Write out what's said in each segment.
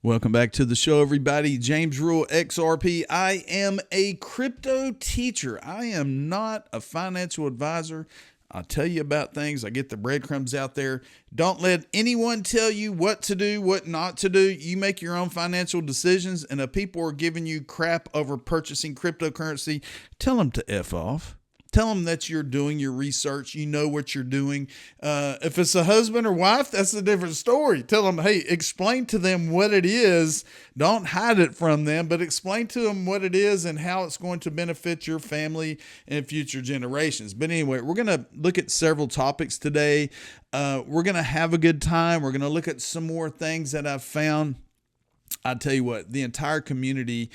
Welcome back to the show, everybody. James Rule, XRP. I am a crypto teacher. I am not a financial advisor. I'll tell you about things. I get the breadcrumbs out there. Don't let anyone tell you what to do, what not to do. You make your own financial decisions, and if people are giving you crap over purchasing cryptocurrency, tell them to F off. Tell them that you're doing your research. You know what you're doing. If it's a husband or wife, that's a different story. Tell them, hey, explain to them what it is. Don't hide it from them, but explain to them what it is and how it's going to benefit your family and future generations. But anyway, we're going to look at several topics today. We're going to have a good time. We're going to look at some more things that I've found. I tell you what, the entire community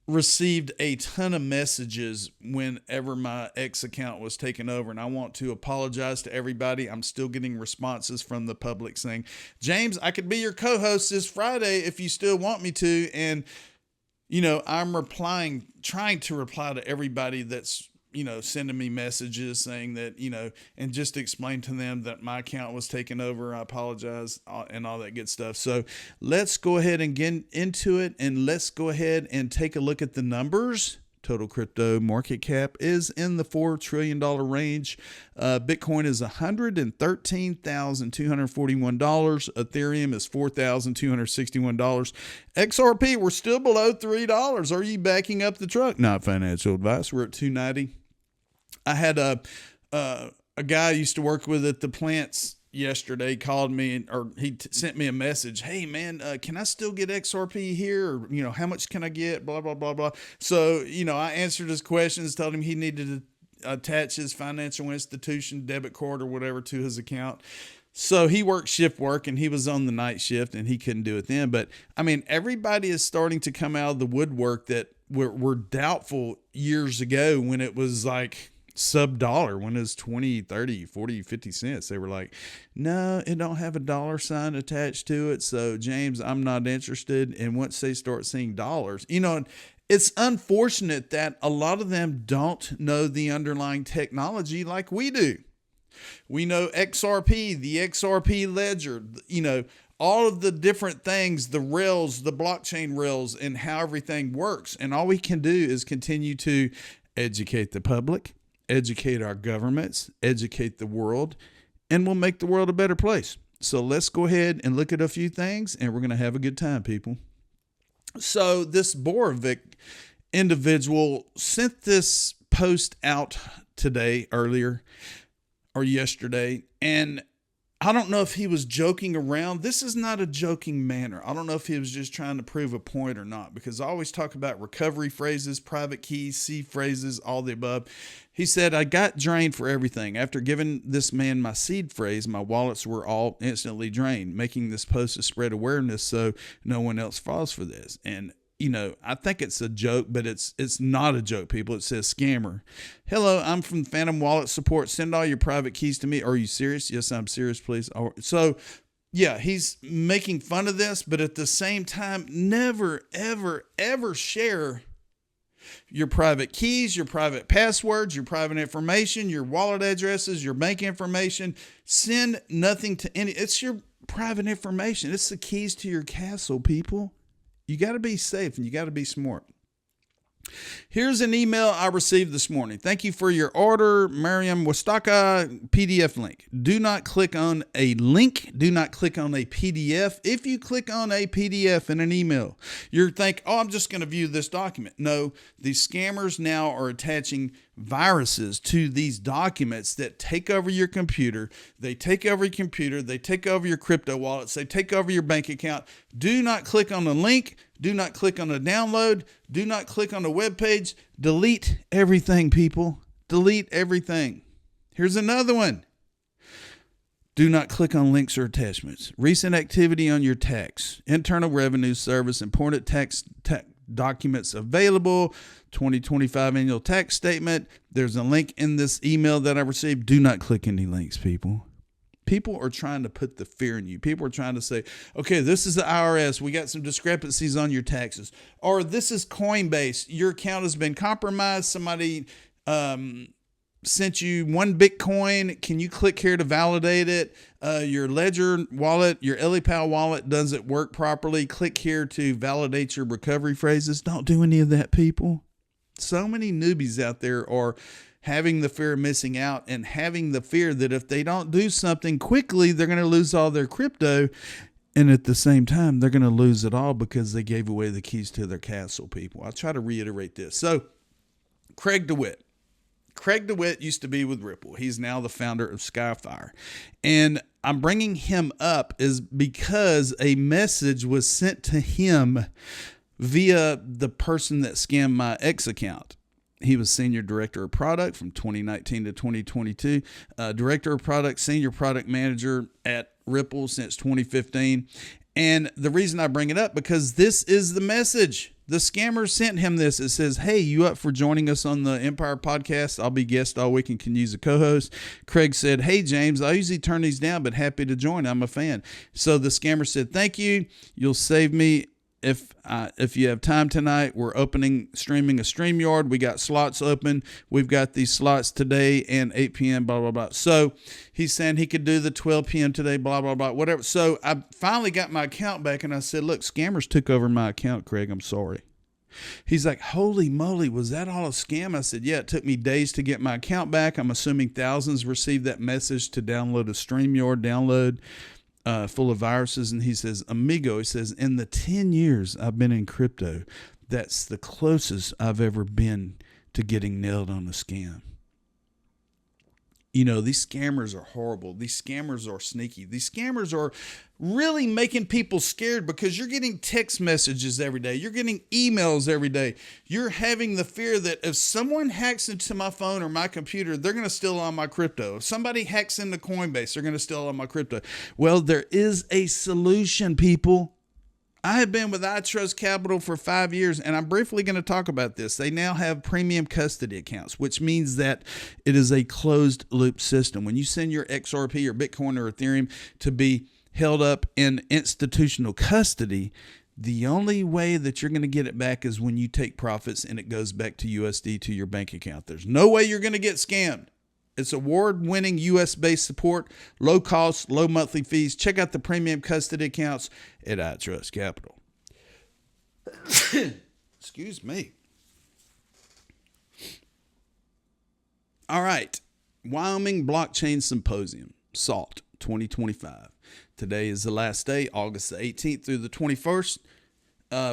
received a ton of messages whenever my X account was taken over, and I want to apologize to everybody. I'm still getting responses from the public saying, James, I could be your co-host this Friday if you still want me to. And, I'm trying to reply to everybody that's, sending me messages saying that, and just explain to them that my account was taken over. I apologize and all that good stuff. So let's go ahead and get into it, and let's go ahead and take a look at the numbers. Total crypto market cap is in the $4 trillion range. Bitcoin is $113,241. Ethereum is $4,261. XRP, we're still below $3. Are you backing up the truck? Not financial advice. We're at $2.90. I had a guy I used to work with at the plants yesterday called me, or he sent me a message. Hey man, can I still get XRP here? Or, how much can I get? Blah, blah, blah, blah. So, I answered his questions, told him he needed to attach his financial institution debit card or whatever to his account. So he worked shift work and he was on the night shift and he couldn't do it then. But everybody is starting to come out of the woodwork that were doubtful years ago when it was like sub-dollar, when it was 20, 30, 40, 50 cents. They were like, no, it don't have a dollar sign attached to it. So James, I'm not interested. And once they start seeing dollars, it's unfortunate that a lot of them don't know the underlying technology like we do. We know XRP, the XRP ledger, all of the different things, the rails, the blockchain rails, and how everything works. And all we can do is continue to educate the public, educate our governments, educate the world, and we'll make the world a better place. So let's go ahead and look at a few things, and we're going to have a good time, people. So this Borovic individual sent this post out earlier or yesterday, and I don't know if he was joking around. This is not a joking manner. I don't know if he was just trying to prove a point or not, because I always talk about recovery phrases, private keys, seed phrases, all the above. He said, I got drained for everything. After giving this man my seed phrase, my wallets were all instantly drained, making this post to spread awareness so no one else falls for this. And I think it's a joke, but it's not a joke, people. It says scammer. Hello, I'm from Phantom Wallet Support. Send all your private keys to me. Are you serious? Yes, I'm serious, please. So, yeah, he's making fun of this, but at the same time, never, ever, ever share your private keys, your private passwords, your private information, your wallet addresses, your bank information. Send nothing to any. It's your private information. It's the keys to your castle, people. You got to be safe and you got to be smart. Here's an email I received this morning. Thank you for your order, Mariam Wastaka PDF link. Do not click on a link. Do not click on a PDF. If you click on a PDF in an email, you think, oh, I'm just going to view this document. No, these scammers now are attaching viruses to these documents that take over your computer. They take over your computer. They take over your crypto wallets. They take over your bank account. Do not click on the link. Do not click on the download. Do not click on the web page. Delete everything, people. Delete everything. Here's another one. Do not click on links or attachments. Recent activity on your tax. Internal Revenue Service. Important tax documents available. 2025 annual tax statement. There's a link in this email that I received. Do not click any links, people. People are trying to put the fear in you. People are trying to say, okay, this is the IRS. We got some discrepancies on your taxes. Or this is Coinbase. Your account has been compromised. Somebody sent you 1 Bitcoin. Can you click here to validate it? Your Ledger wallet, your ELLIPAL wallet doesn't work properly. Click here to validate your recovery phrases. Don't do any of that, people. So many newbies out there are having the fear of missing out and having the fear that if they don't do something quickly, they're going to lose all their crypto. And at the same time, they're going to lose it all because they gave away the keys to their castle, people. I'll try to reiterate this. So, Craig DeWitt. Craig DeWitt used to be with Ripple. He's now the founder of Skyfire. And I'm bringing him up is because a message was sent to him via the person that scammed my X account. He was senior director of product from 2019 to 2022, director of product, senior product manager at Ripple since 2015. And the reason I bring it up, because this is the message. The scammer sent him this. It says, hey, you up for joining us on the Empire podcast? I'll be guest all week and can use a co-host. Craig said, hey, James, I usually turn these down, but happy to join. I'm a fan. So the scammer said, thank you. You'll save me if you have time tonight. We're streaming a StreamYard. We got slots open. We've got these slots today and 8 p.m., blah, blah, blah. So he's saying he could do the 12 p.m. today, blah, blah, blah, whatever. So I finally got my account back and I said, look, scammers took over my account, Craig. I'm sorry. He's like, holy moly, was that all a scam? I said, yeah, it took me days to get my account back. I'm assuming thousands received that message to download a StreamYard download. Full of viruses. And he says, amigo, he says, in the 10 years I've been in crypto, that's the closest I've ever been to getting nailed on a scam. You know, these scammers are horrible. These scammers are sneaky. These scammers are really making people scared because you're getting text messages every day. You're getting emails every day. You're having the fear that if someone hacks into my phone or my computer, they're going to steal all my crypto. If somebody hacks into Coinbase, they're going to steal all my crypto. Well, there is a solution, people. I have been with iTrustCapital for 5 years, and I'm briefly going to talk about this. They now have premium custody accounts, which means that it is a closed loop system. When you send your XRP or Bitcoin or Ethereum to be held up in institutional custody, the only way that you're going to get it back is when you take profits and it goes back to USD to your bank account. There's no way you're going to get scammed. It's award-winning U.S.-based support, low cost, low monthly fees. Check out the premium custody accounts at iTrustCapital. Excuse me. All right. Wyoming Blockchain Symposium, SALT 2025. Today is the last day, August the 18th through the 21st.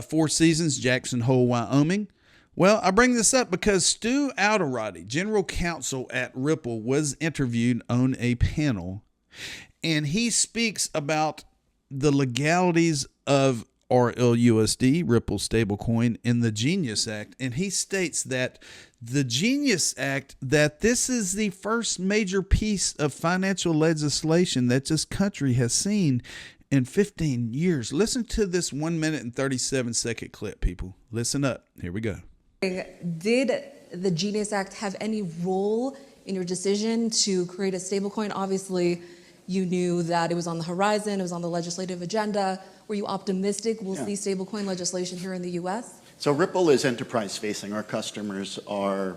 4 Seasons, Jackson Hole, Wyoming. Well, I bring this up because Stu Alderati, general counsel at Ripple, was interviewed on a panel, and he speaks about the legalities of RLUSD, Ripple stablecoin, in the Genius Act, and he states that the Genius Act, that this is the first major piece of financial legislation that this country has seen in 15 years. Listen to this 1 minute and 37-second clip, people. Listen up. Here we go. Did the Genius Act have any role in your decision to create a stablecoin? Obviously, you knew that it was on the horizon, it was on the legislative agenda. Were you optimistic we'll see stablecoin legislation here in the U.S.? So Ripple is enterprise-facing. Our customers are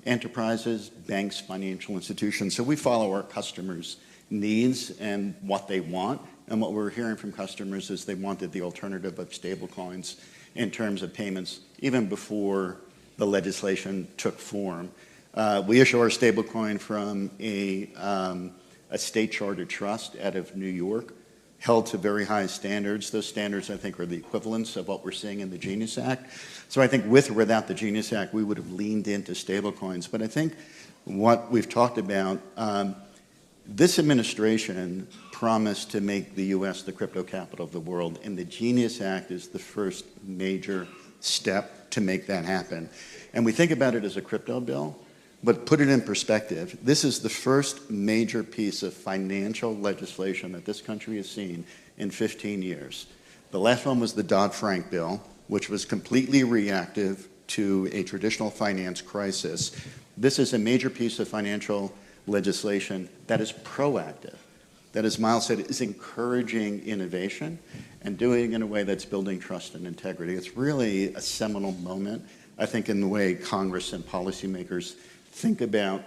enterprises, banks, financial institutions. So we follow our customers' needs and what they want. And what we're hearing from customers is they wanted the alternative of stablecoins in terms of payments, even before the legislation took form. We issue our stablecoin from a state-chartered trust out of New York, held to very high standards. Those standards, I think, are the equivalents of what we're seeing in the Genius Act. So I think with or without the Genius Act, we would have leaned into stablecoins. But I think what we've talked about, this administration promised to make the U.S. the crypto capital of the world, and the Genius Act is the first major step to make that happen. And we think about it as a crypto bill, but put it in perspective. This is the first major piece of financial legislation that this country has seen in 15 years. The last one was the Dodd-Frank bill, which was completely reactive to a traditional finance crisis. This is a major piece of financial legislation that is proactive, that, as Miles said, is encouraging innovation and doing it in a way that's building trust and integrity. It's really a seminal moment, I think, in the way Congress and policymakers think about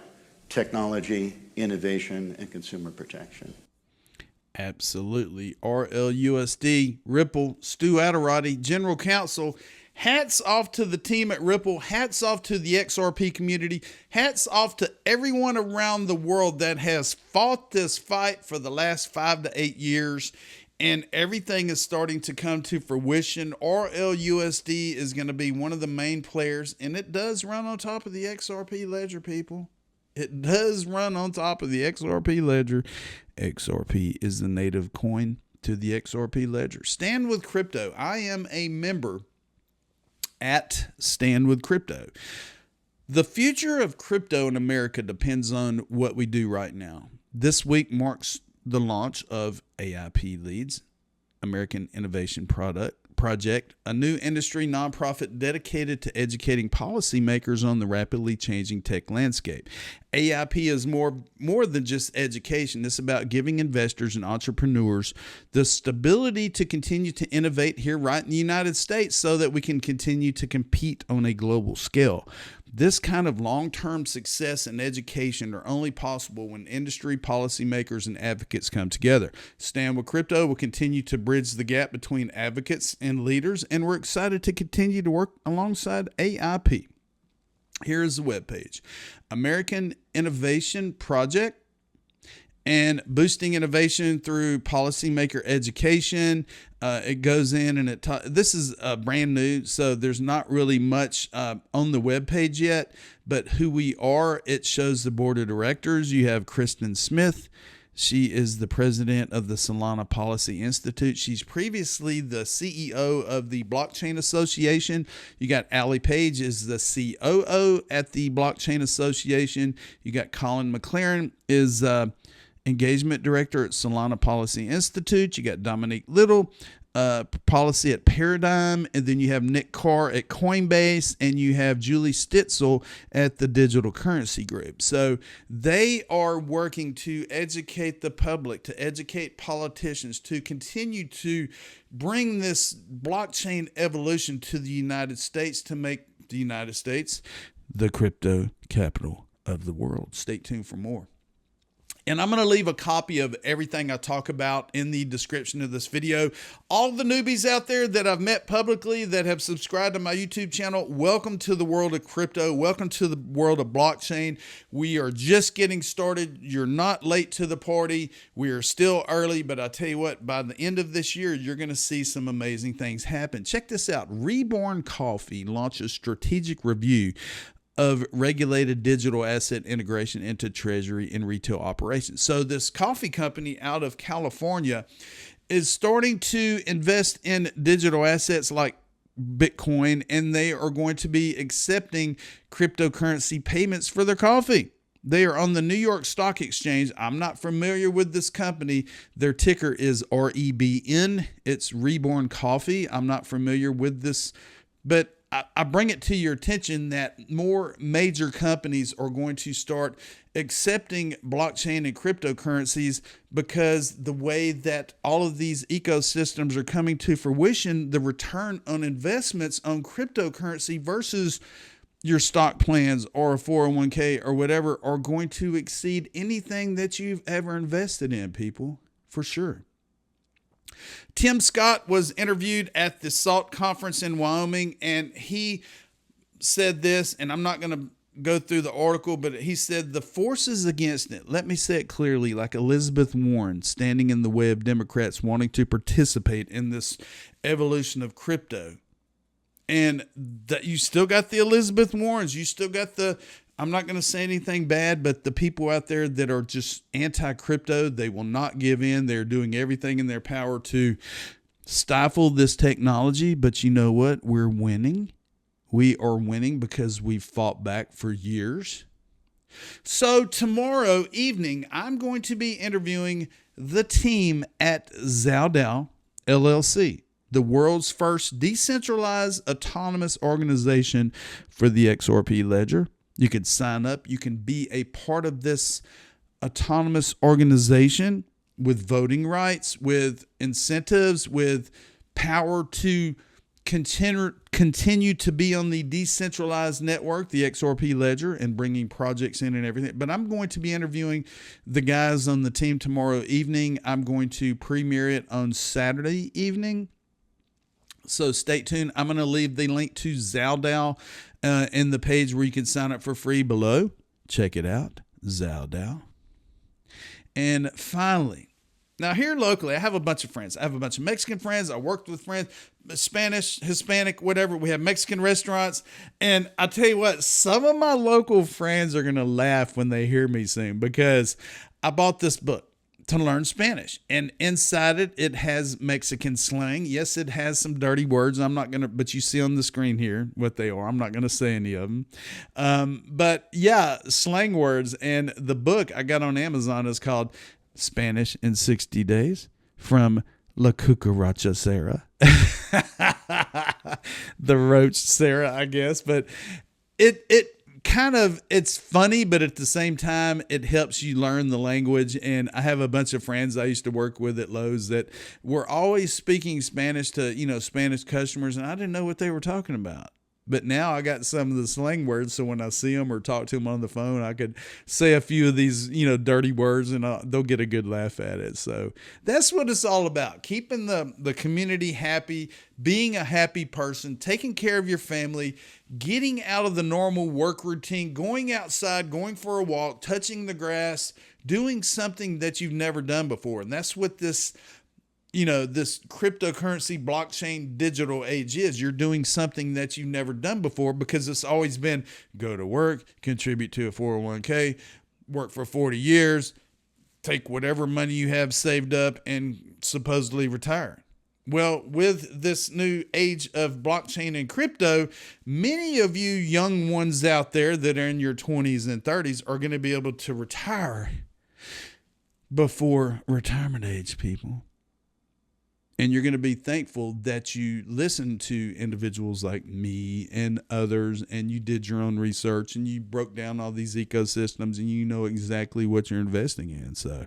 technology, innovation, and consumer protection. Absolutely. RLUSD, Ripple, Stu Adderati, General Counsel. Hats off to the team at Ripple. Hats off to the XRP community. Hats off to everyone around the world that has fought this fight for the last 5 to 8 years. And everything is starting to come to fruition. RLUSD is going to be one of the main players. And it does run on top of the XRP ledger, people. It does run on top of the XRP ledger. XRP is the native coin to the XRP ledger. Stand with Crypto. I am a member at Stand with Crypto. The future of crypto in America depends on what we do right now. This week marks the launch of AIP Leads, American Innovation Project, a new industry nonprofit dedicated to educating policymakers on the rapidly changing tech landscape. AIP is more than just education. It's about giving investors and entrepreneurs the stability to continue to innovate here right in the United States so that we can continue to compete on a global scale. This kind of long-term success and education are only possible when industry, policymakers, and advocates come together. Stand with Crypto will continue to bridge the gap between advocates and leaders, and we're excited to continue to work alongside AIP. Here is the webpage. American Innovation Project, and boosting innovation through policymaker education. It goes in and this is brand new, so there's not really much on the webpage yet, but who we are, it shows the board of directors. You have Kristen Smith. She is the president of the Solana Policy Institute. She's previously the CEO of the Blockchain Association. You got Allie Page is the COO at the Blockchain Association. You got Colin McLaren is engagement director at Solana Policy Institute. You got Dominique Little, policy at Paradigm, and then you have Nick Carr at Coinbase, and you have Julie Stitzel at the Digital Currency Group. So they are working to educate the public, to educate politicians, to continue to bring this blockchain evolution to the United States, to make the United States the crypto capital of the world. Stay tuned for more. And I'm going to leave a copy of everything I talk about in the description of this video. All the newbies out there that I've met publicly that have subscribed to my YouTube channel, welcome to the world of crypto. Welcome to the world of blockchain. We are just getting started. You're not late to the party. We are still early, but I tell you what, by the end of this year, you're going to see some amazing things happen. Check this out. Reborn Coffee launches strategic review of regulated digital asset integration into treasury and retail operations. So this coffee company out of California is starting to invest in digital assets like Bitcoin, and they are going to be accepting cryptocurrency payments for their coffee. They are on the New York Stock Exchange. I'm not familiar with this company. Their ticker is REBN. It's Reborn Coffee. I'm not familiar with this, but I bring it to your attention that more major companies are going to start accepting blockchain and cryptocurrencies because the way that all of these ecosystems are coming to fruition, the return on investments on cryptocurrency versus your stock plans or a 401k or whatever are going to exceed anything that you've ever invested in, people, for sure. Tim Scott was interviewed at the SALT conference in Wyoming, and he said this, and I'm not going to go through the article, but he said the forces against it, let me say it clearly, like Elizabeth Warren standing in the way of Democrats wanting to participate in this evolution of crypto. And that you still got the Elizabeth Warrens, you still got I'm not going to say anything bad, but the people out there that are just anti-crypto, they will not give in. They're doing everything in their power to stifle this technology. But you know what? We're winning. We are winning because we've fought back for years. So tomorrow evening, I'm going to be interviewing the team at Zaldao LLC, the world's first decentralized autonomous organization for the XRP ledger. You can sign up. You can be a part of this autonomous organization with voting rights, with incentives, with power to continue to be on the decentralized network, the XRP Ledger, and bringing projects in and everything. But I'm going to be interviewing the guys on the team tomorrow evening. I'm going to premiere it on Saturday evening. So stay tuned. I'm going to leave the link to Zaldao in the page where you can sign up for free below. Check it out, Zaldao. And finally, now here locally, I have a bunch of friends. I have a bunch of Mexican friends. I worked with friends, Spanish, Hispanic, whatever. We have Mexican restaurants. And I tell you what, some of my local friends are going to laugh when they hear me sing because I bought this book to learn Spanish. And inside it, it has Mexican slang. Yes, it has some dirty words. I'm not going to, but you see on the screen here what they are. I'm not going to say any of them. But yeah, slang words. And the book I got on Amazon is called Spanish in 60 Days from La Cucaracha Sarah. The roach Sarah, I guess. But it kind of, it's funny, but at the same time, it helps you learn the language. And I have a bunch of friends I used to work with at Lowe's that were always speaking Spanish to, Spanish customers, and I didn't know what they were talking about. But now I got some of the slang words, so when I see them or talk to them on the phone, I could say a few of these, dirty words, and they'll get a good laugh at it. So that's what it's all about, keeping the community happy, being a happy person, taking care of your family, getting out of the normal work routine, going outside, going for a walk, touching the grass, doing something that you've never done before. And that's what this cryptocurrency, blockchain, digital age is. You're doing something that you've never done before because it's always been go to work, contribute to a 401k, work for 40 years, take whatever money you have saved up and supposedly retire. Well, with this new age of blockchain and crypto, many of you young ones out there that are in your 20s and 30s are going to be able to retire before retirement age, people. And you're going to be thankful that you listened to individuals like me and others, and you did your own research and you broke down all these ecosystems and you know exactly what you're investing in. So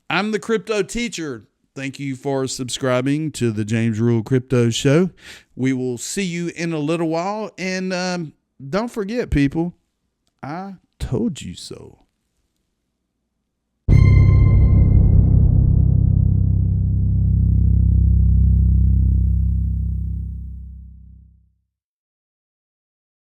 I'm the Crypto Teacher. Thank you for subscribing to the James Rule Crypto Show. We will see you in a little while. And don't forget, people, I told you so.